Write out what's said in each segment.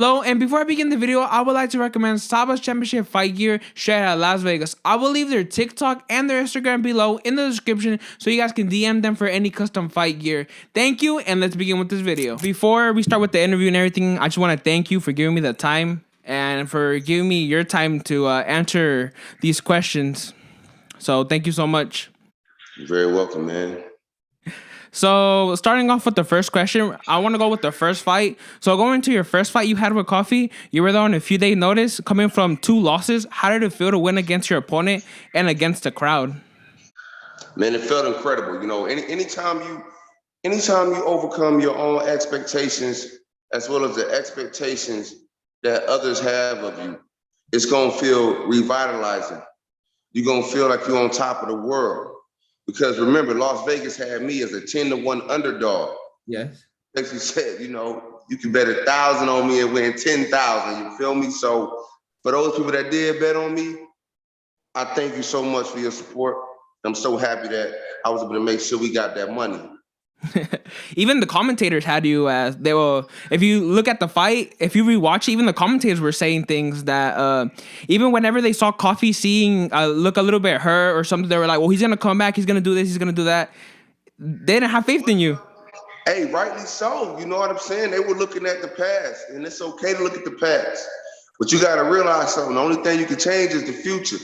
Hello, and before I begin the video, I would like to recommend Saba's Championship Fight Gear straight out of Las Vegas. I will leave their TikTok and their Instagram below in the description so you guys can DM them for any custom fight gear. Thank you, and let's begin with this video. Before we start with the interview and everything, I just want to thank you for giving me the time and for giving me your time to answer these questions. So thank you so much. You're very welcome, man. So starting off with the first question, I want to go with the first fight. So going to your first fight you had with Coffie, you were there on a few day notice, coming from 2 losses. How did it feel to win against your opponent and against the crowd? Man, it felt incredible. You know, anytime you overcome your own expectations as well as the expectations that others have of you, it's gonna feel revitalizing. You're gonna feel like you're on top of the world. Because remember, Las Vegas had me as a 10-1 underdog. Yes. Like you said, you know, you can bet 1,000 on me and win 10,000. You feel me? So for those people that did bet on me, I thank you so much for your support. I'm so happy that I was able to make sure we got that money. Even the commentators had you as they were. If you look at the fight, if you rewatch, even the commentators were saying things that even whenever they saw Coffie seeing look a little bit hurt or something, they were like, "Well, he's gonna come back. He's gonna do this. He's gonna do that." They didn't have faith in you. Hey, rightly so. You know what I'm saying? They were looking at the past, and it's okay to look at the past, but you got to realize something. The only thing you can change is the future.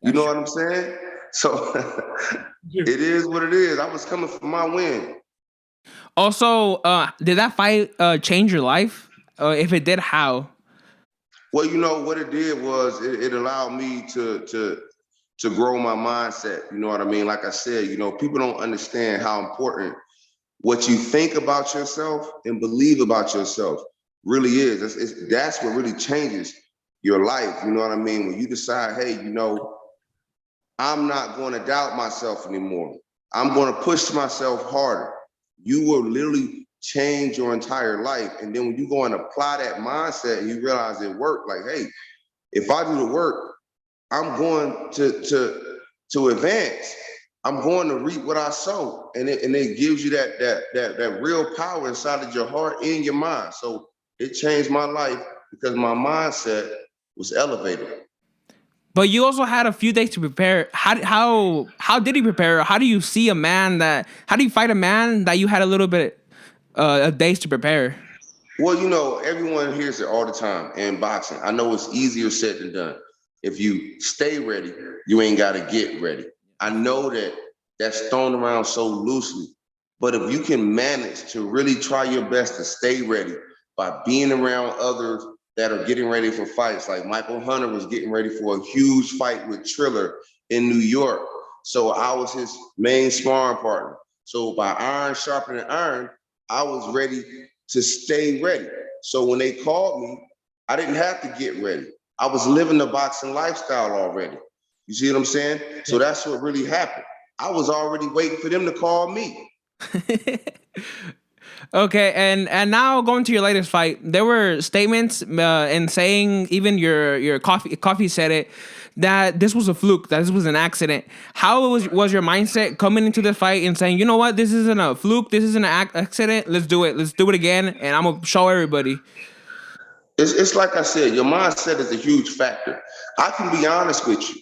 You know what I'm saying? So it is what it is. I was coming for my win. Also, did that fight change your life? If it did, how? Well, you know what it did was it allowed me to grow my mindset. You know what I mean? Like I said, you know, people don't understand how important what you think about yourself and believe about yourself really is. That's what really changes your life. You know what I mean? When you decide, hey, you know, I'm not going to doubt myself anymore. I'm going to push myself harder. You will literally change your entire life. And then when you go and apply that mindset and you realize it worked, like, hey, if I do the work, I'm going to advance. I'm going to reap what I sow. And it gives you that real power inside of your heart and your mind. So it changed my life because my mindset was elevated. But you also had a few days to prepare. How did he prepare? How do you see a man that? How do you fight a man that you had a little bit of days to prepare? Well, you know, everyone hears it all the time in boxing. I know it's easier said than done. If you stay ready, you ain't got to get ready. I know that that's thrown around so loosely, but if you can manage to really try your best to stay ready by being around others that are getting ready for fights, like Michael Hunter was getting ready for a huge fight with Triller in New York. So I was his main sparring partner. So by iron sharpening iron, I was ready to stay ready. So when they called me, I didn't have to get ready. I was living the boxing lifestyle already. You see what I'm saying? So that's what really happened. I was already waiting for them to call me. Okay, and now going to your latest fight, there were statements and saying even your Coffie said it that this was a fluke, that this was an accident. How was your mindset coming into the fight and saying, you know what, this isn't a fluke, this isn't an accident, let's do it again, and I'm gonna show everybody. It's like I said, your mindset is a huge factor. I can be honest with you.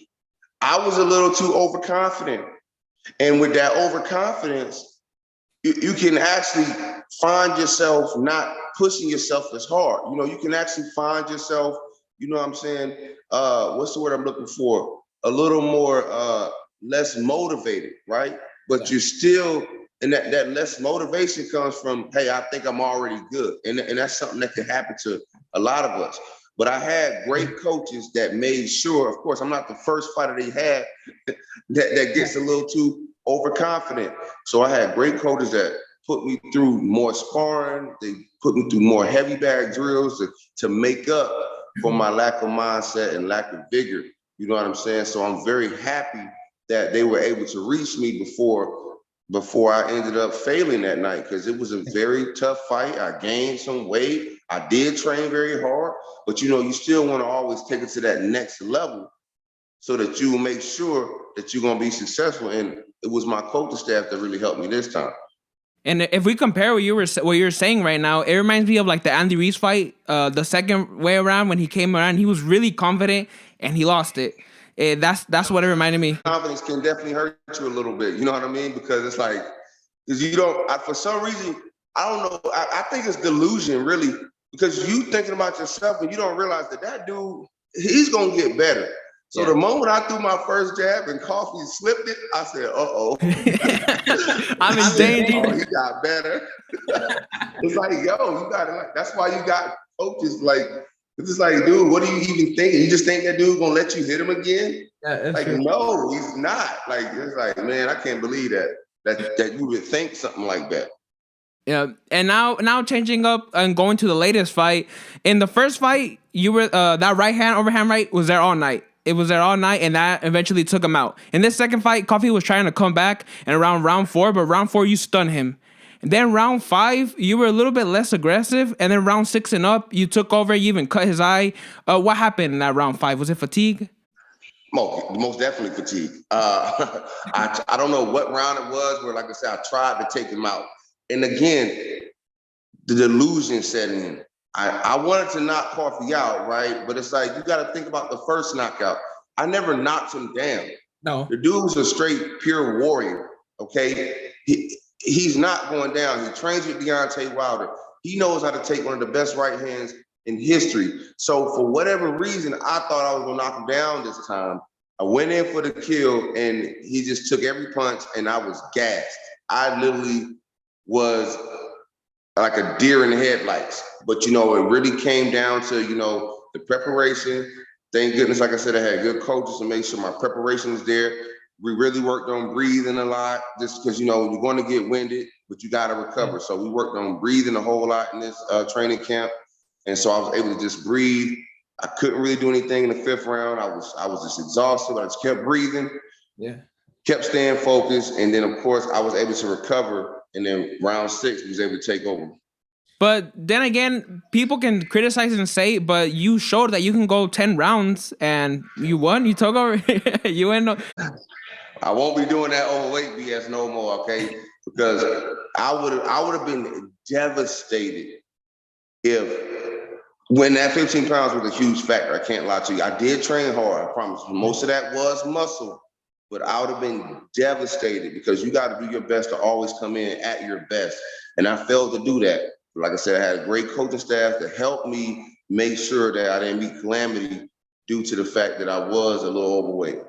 I was a little too overconfident. And with that overconfidence, you can actually find yourself not pushing yourself as hard. You know, you can actually find yourself, you know what I'm saying? What's the word I'm looking for? A little more less motivated, right? But you're still, and that less motivation comes from, hey, I think I'm already good. And that's something that can happen to a lot of us. But I had great coaches that made sure, of course, I'm not the first fighter they had that gets a little too overconfident. So I had great coaches that put me through more sparring. They put me through more heavy bag drills to make up for my lack of mindset and lack of vigor. You know what I'm saying? So I'm very happy that they were able to reach me before I ended up failing that night, because it was a very tough fight. I gained some weight. I did train very hard, but you know, you still want to always take it to that next level so that you will make sure that you're going to be successful. And it was my coaching staff that really helped me this time. And if we compare what you're saying right now, it reminds me of like the Andy Reese fight, the second way around when he came around, he was really confident and he lost it. That's what it reminded me. Confidence can definitely hurt you a little bit. You know what I mean? Because it's like, because you don't, for some reason, I don't know. I think it's delusion, really, because you thinking about yourself and you don't realize that dude, he's gonna get better. So the moment I threw my first jab and Coffie slipped it, I said, "Uh-oh, I'm in danger." Oh, he got better. It's like, yo, you got like. That's why you got coaches like. It's just like, dude, what are you even thinking? You just think that dude gonna let you hit him again? Yeah, like, true. No, he's not. Like, it's like, man, I can't believe that you would think something like that. Yeah, and now changing up and going to the latest fight. In the first fight, you were that right hand overhand right was there all night. It was there all night, and that eventually took him out. In this second fight, Coffie was trying to come back, and around round 4, but round 4 you stunned him. And then round 5, you were a little bit less aggressive, and then round 6 and up, you took over. You even cut his eye. What happened in that round 5? Was it fatigue? Most definitely fatigue. I don't know what round it was where, like I said, I tried to take him out. And again, the delusion set in. I wanted to knock Coffie out, right? But it's like, you got to think about the first knockout. I never knocked him down. No. The dude's a straight, pure warrior, okay? He's not going down. He trains with Deontay Wilder. He knows how to take one of the best right hands in history. So for whatever reason, I thought I was gonna knock him down this time. I went in for the kill and he just took every punch and I was gassed. I literally was like a deer in the headlights. But it really came down to, the preparation. Thank goodness, like I said, I had good coaches to make sure my preparation was there. We really worked on breathing a lot, just because you're going to get winded, but you got to recover. So we worked on breathing a whole lot in this training camp, and so I was able to just breathe. I couldn't really do anything in the 5th round. I was just exhausted, but I just kept breathing. Yeah. Kept staying focused, and then of course I was able to recover. And then round 6 was able to take over. But then again, people can criticize and say, but you showed that you can go 10 rounds and you won. You took over. You win. I won't be doing that overweight BS no more, okay? Because I would have been devastated when that 15 pounds was a huge factor. I can't lie to you. I did train hard, I promise. Most of that was muscle, but I would have been devastated because you got to do your best to always come in at your best. And I failed to do that. Like I said, I had a great coaching staff to help me make sure that I didn't meet calamity due to the fact that I was a little overweight.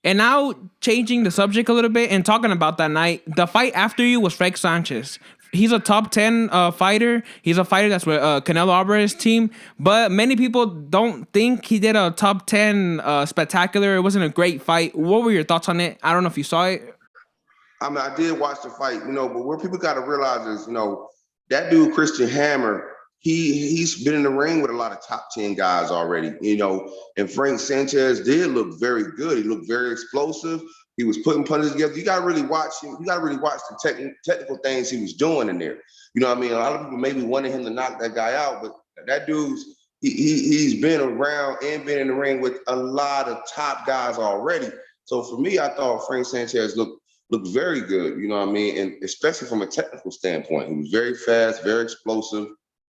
And now changing the subject a little bit and talking about that night, the fight after you was Frank Sanchez. He's a top 10 fighter. He's a fighter that's with Canelo Alvarez's team. But many people don't think he did a top 10 spectacular. It wasn't a great fight. What were your thoughts on it? I don't know if you saw it. I mean, I did watch the fight, but what people got to realize is, that dude, Christian Hammer, he's been in the ring with a lot of top 10 guys already, and Frank Sanchez did look very good. He looked very explosive. He was putting punches together. You got to really watch him. You got to really watch the technical things he was doing in there. You know what I mean? A lot of people maybe wanted him to knock that guy out, but that dude's, he's been around and been in the ring with a lot of top guys already. So for me, I thought Frank Sanchez looked very good, you know what I mean? And especially from a technical standpoint, he was very fast, very explosive.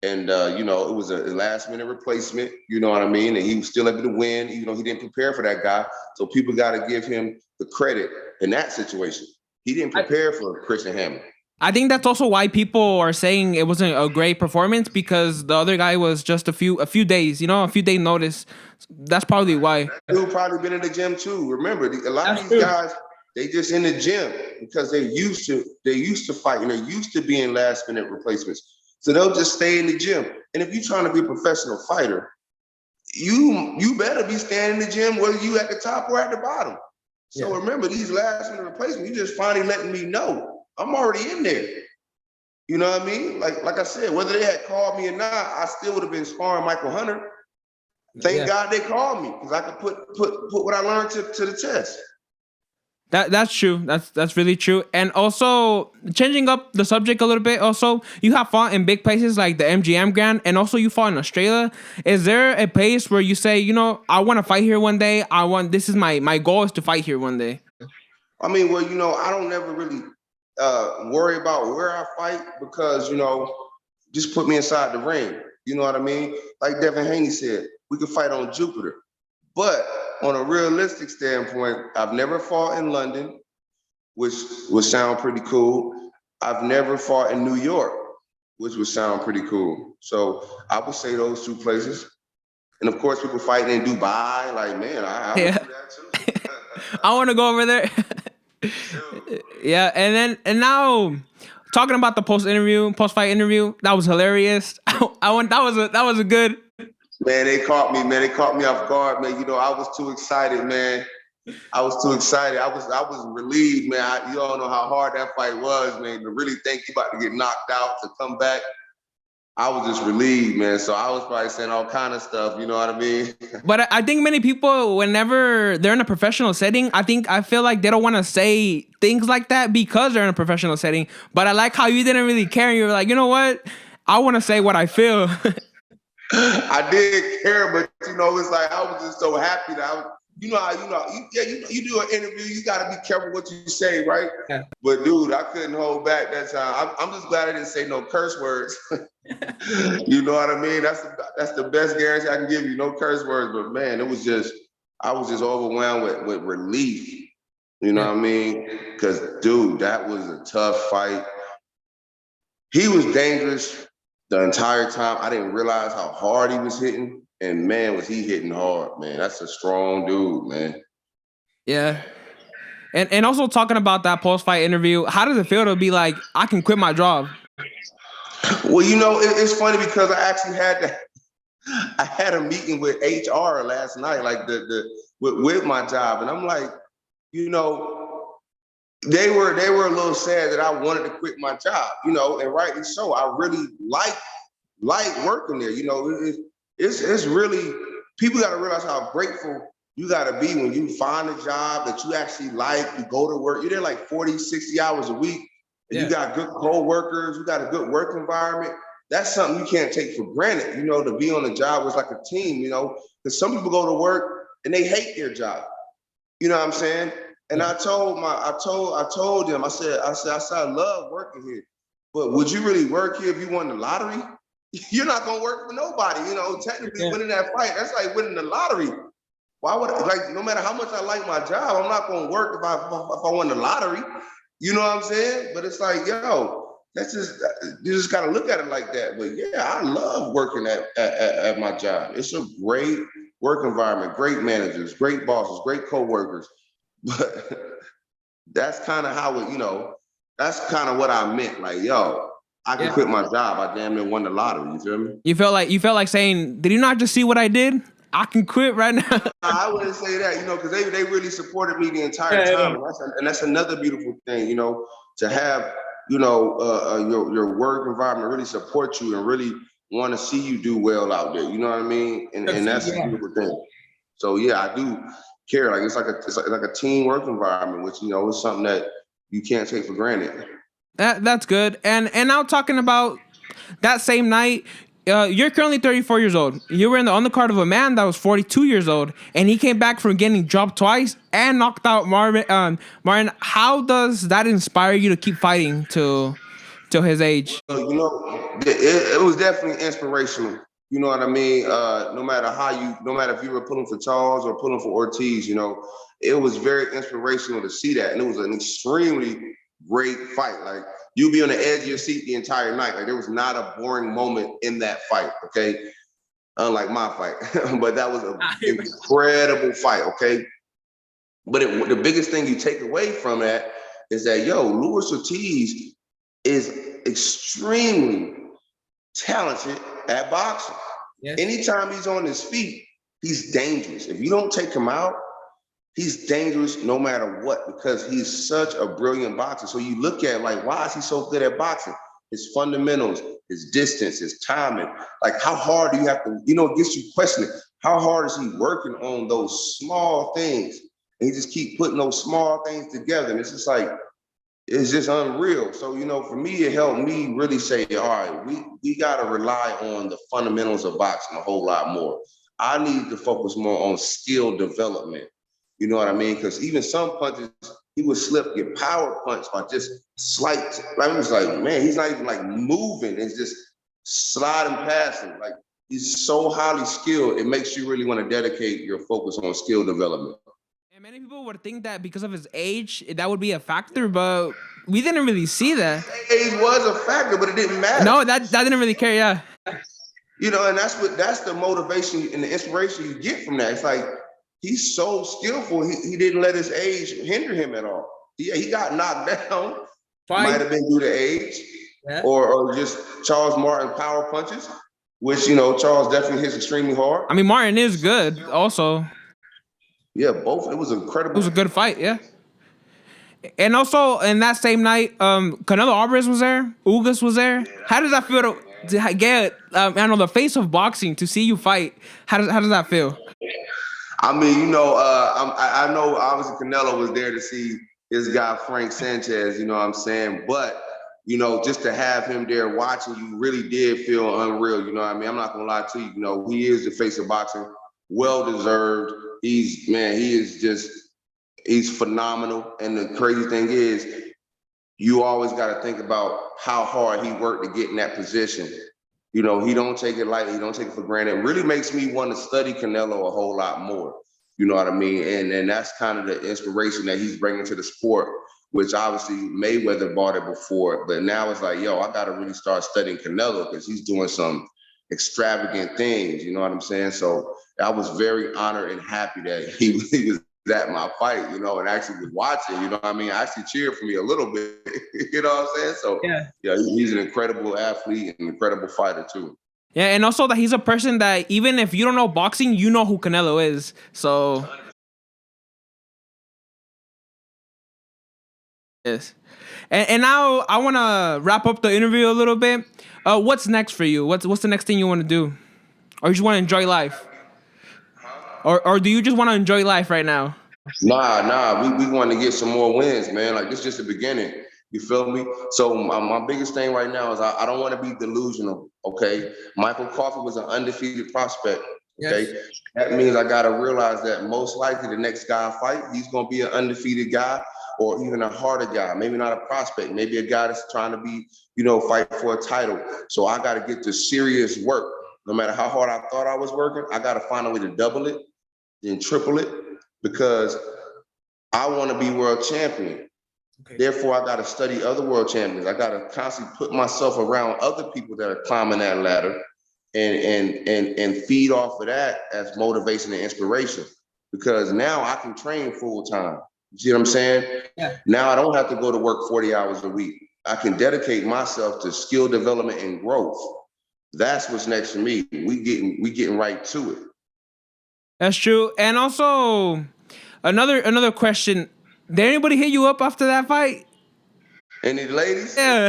And, it was a last minute replacement, you know what I mean? And he was still able to win, even though he didn't prepare for that guy. So people got to give him the credit in that situation. He didn't prepare for Christian Hammer. I think that's also why people are saying it wasn't a great performance, because the other guy was just a few days, a few day notice. That's probably why. That dude probably been in the gym too. Remember, a lot of these guys, they just in the gym because they're used to fighting. They're used to being last minute replacements. So they'll just stay in the gym. And if you're trying to be a professional fighter, you better be staying in the gym, whether you at the top or at the bottom. So remember, these last minute replacements, you just finally letting me know I'm already in there. You know what I mean? Like I said, whether they had called me or not, I still would have been sparring Michael Hunter. Thank God they called me, because I could put what I learned to the test. That's true. That's really true. And also, changing up the subject a little bit, also, you have fought in big places like the MGM Grand, and also you fought in Australia. Is there a place where you say, I want to fight here one day? This is my goal is to fight here one day? I mean, well, I don't never really worry about where I fight because, just put me inside the ring. You know what I mean? Like Devin Haney said, we can fight on Jupiter. But on a realistic standpoint, I've never fought in London, which would sound pretty cool. I've never fought in New York, which would sound pretty cool. So I would say those two places. And of course, people fighting in Dubai. Like, man, I would do that too. I want to go over there. Yeah, and now talking about the post fight interview, that was hilarious. That was a good. Man, they caught me, man. They caught me off guard, man. I was too excited, man. I was too excited. I was relieved, man. You all know how hard that fight was, man. To really think you about to get knocked out to come back. I was just relieved, man. So I was probably saying all kind of stuff, you know what I mean? But I think many people, whenever they're in a professional setting, I feel like they don't want to say things like that because they're in a professional setting. But I like how you didn't really care. You were like, you know what? I want to say what I feel. I did care, but it's like I was just so happy that you do an interview, you got to be careful what you say, right? Yeah. But dude, I couldn't hold back that time. I'm just glad I didn't say no curse words. You know what I mean? That's the best guarantee I can give you, no curse words. But man, I was just overwhelmed with relief. You know what I mean? Because dude, that was a tough fight. He was dangerous the entire time. I didn't realize how hard he was hitting. And man, was he hitting hard, man. That's a strong dude, man. Yeah. And also talking about that post-fight interview, how does it feel to be like, I can quit my job? Well, it's funny because I actually I had a meeting with HR last night, like with my job. And I'm like, they were a little sad that I wanted to quit my job, and rightly so. I really like working there. It's really, people got to realize how grateful you got to be when you find a job that you actually like. You go to work, you're there like 40, 60 hours a week, and you got good co-workers, you got a good work environment. That's something you can't take for granted, to be on a job was like a team, because some people go to work and they hate their job. You know what I'm saying? And I told them, I said, I love working here, but would you really work here if you won the lottery? You're not gonna work for nobody, technically winning that fight, that's like winning the lottery. Why would no matter how much I like my job, I'm not gonna work if I won the lottery. You know what I'm saying? But it's like, that's you just gotta look at it like that. But yeah, I love working at my job. It's a great work environment, great managers, great bosses, great co-workers. But that's kind of how that's kind of what I meant. Like, I can quit my job. I damn near won the lottery. You feel me? You felt like saying, did you not just see what I did? I can quit right now. I wouldn't say that, because they really supported me the entire time. And that's another beautiful thing, to have, your work environment really support you and really want to see you do well out there. You know what I mean? And that's a beautiful thing. So yeah, I do care. Like it's like a team work environment, which is something that you can't take for granted. That's good. And now talking about that same night, you're currently 34 years old. You were in the undercard of a man that was 42 years old, and he came back from getting dropped twice and knocked out Marvin. Martin, how does that inspire you to keep fighting till his age? It was definitely inspirational. You know what I mean? No matter if you were pulling for Charles or pulling for Ortiz, it was very inspirational to see that. And it was an extremely great fight. Like, you'll be on the edge of your seat the entire night. Like, there was not a boring moment in that fight, okay? Unlike my fight. But that was an incredible fight, okay? But the biggest thing you take away from that is that, Luis Ortiz is extremely talented at boxing. Yes. Anytime he's on his feet, he's dangerous. If you don't take him out, he's dangerous no matter what, because he's such a brilliant boxer. So you look at why is he so good at boxing? His fundamentals, his distance, his timing. Like, how hard do you have to, it gets you questioning. How hard is he working on those small things? And he just keep putting those small things together. And it's just like, it's just unreal. So, for me, it helped me really say, all right, we got to rely on the fundamentals of boxing a whole lot more. I need to focus more on skill development. You know what I mean? Because even some punches he would slip, get power punched by just slight. I was like, man, he's not even like moving. It's just sliding past him. Like he's so highly skilled. It makes you really want to dedicate your focus on skill development. And many people would think that because of his age, that would be a factor, but we didn't really see that. Age was a factor, but it didn't matter. No, that didn't really care. Yeah. You know, and that's the motivation and the inspiration you get from that. It's like he's so skillful. He didn't let his age hinder him at all. Yeah, he got knocked down. Might have been due to age, or just Charles Martin power punches, which Charles definitely hits extremely hard. I mean, Martin is good also. Yeah, both. It was incredible. It was a good fight. Yeah. And also, in that same night, Canelo Alvarez was there. Ugas was there. How does that feel to get, the face of boxing to see you fight? How does that feel? I mean, I know obviously Canelo was there to see his guy Frank Sanchez. You know what I'm saying? But just to have him there watching you really did feel unreal. You know what I mean? I'm not gonna lie to you. He is the face of boxing. Well deserved. He's phenomenal. And the crazy thing is, you always got to think about how hard he worked to get in that position. He don't take it lightly. He don't take it for granted. It really makes me want to study Canelo a whole lot more. You know what I mean? And that's kind of the inspiration that he's bringing to the sport, which obviously Mayweather bought it before. But now it's like, yo, I got to really start studying Canelo because he's doing some extravagant things. You know what I'm saying? So I was very honored and happy that he was at my fight, and actually was watching, what I mean? Actually cheered for me a little bit, you know what I'm saying? So yeah, he's an incredible athlete and an incredible fighter too. Yeah, and also that he's a person that even if you don't know boxing, you know who Canelo is. So yes. And now I want to wrap up the interview a little bit. What's next for you? What's the next thing you want to do? Or you just want to enjoy life? Or do you just want to enjoy life right now? Nah. We want to get some more wins, man. Like, this is just the beginning. You feel me? So my biggest thing right now is I don't want to be delusional, okay? Michael Coffie was an undefeated prospect, okay? Yes. That means I got to realize that most likely the next guy I fight, he's going to be an undefeated guy or even a harder guy. Maybe not a prospect. Maybe a guy that's trying to be, fight for a title. So I got to get to serious work. No matter how hard I thought I was working, I got to find a way to double it, then triple it, because I want to be world champion. Okay. Therefore, I got to study other world champions. I got to constantly put myself around other people that are climbing that ladder and feed off of that as motivation and inspiration. Because now I can train full time. You see what I'm saying? Yeah. Now I don't have to go to work 40 hours a week. I can dedicate myself to skill development and growth. That's what's next for me. We getting right to it. That's true. And also, another question. Did anybody hit you up after that fight? Any ladies? Yeah.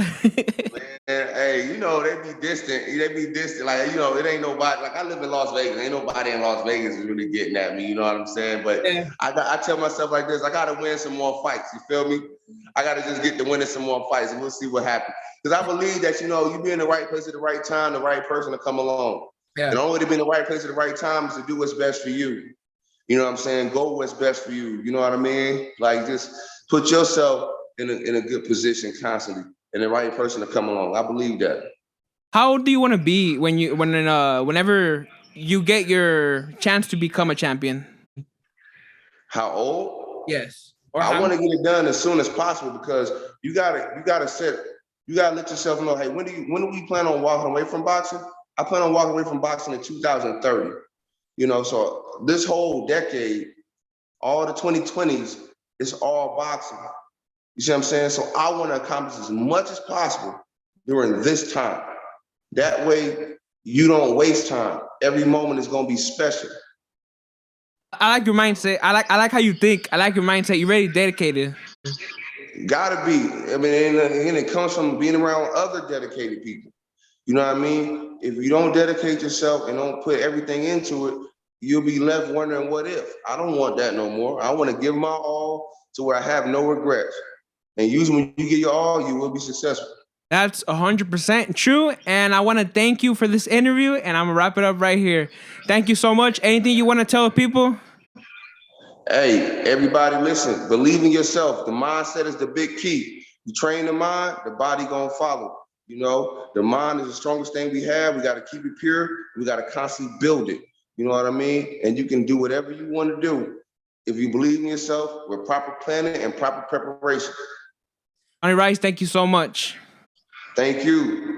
Man, hey, they be distant. Like, it ain't nobody. Like, I live in Las Vegas. Ain't nobody in Las Vegas is really getting at me. You know what I'm saying? But yeah. I tell myself like this: I gotta win some more fights. You feel me? I gotta just get to winning some more fights, and we'll see what happens. Because I believe that you be in the right place at the right time, the right person to come along. Yeah. And the only way to be in the right place at the right time is to do what's best for you. You know what I'm saying? Go what's best for you. You know what I mean? Like, just put yourself in a good position constantly, and the right person to come along. I believe that. How old do you want to be whenever you get your chance to become a champion? How old? Yes. I want to get it done as soon as possible, because you gotta let yourself know, hey, when do we plan on walking away from boxing? I plan on walking away from boxing in 2030. So this whole decade, all the 2020s, it's all boxing. You see what I'm saying? So I want to accomplish as much as possible during this time. That way, you don't waste time. Every moment is going to be special. I like your mindset. I like how you think. I like your mindset. You're really dedicated. Gotta be. I mean, and it comes from being around other dedicated people. You know what I mean? If you don't dedicate yourself and don't put everything into it, you'll be left wondering what if. I don't want that no more. I want to give my all to where I have no regrets. And usually when you give your all, you will be successful. That's 100% true. And I want to thank you for this interview, and I'm going to wrap it up right here. Thank you so much. Anything you want to tell people? Hey, everybody listen, believe in yourself. The mindset is the big key. You train the mind, the body gonna follow. You know, the mind is the strongest thing we have. We got to keep it pure. We got to constantly build it. You know what I mean? And you can do whatever you want to do if you believe in yourself with proper planning and proper preparation. Jonnie Rice, thank you so much. Thank you.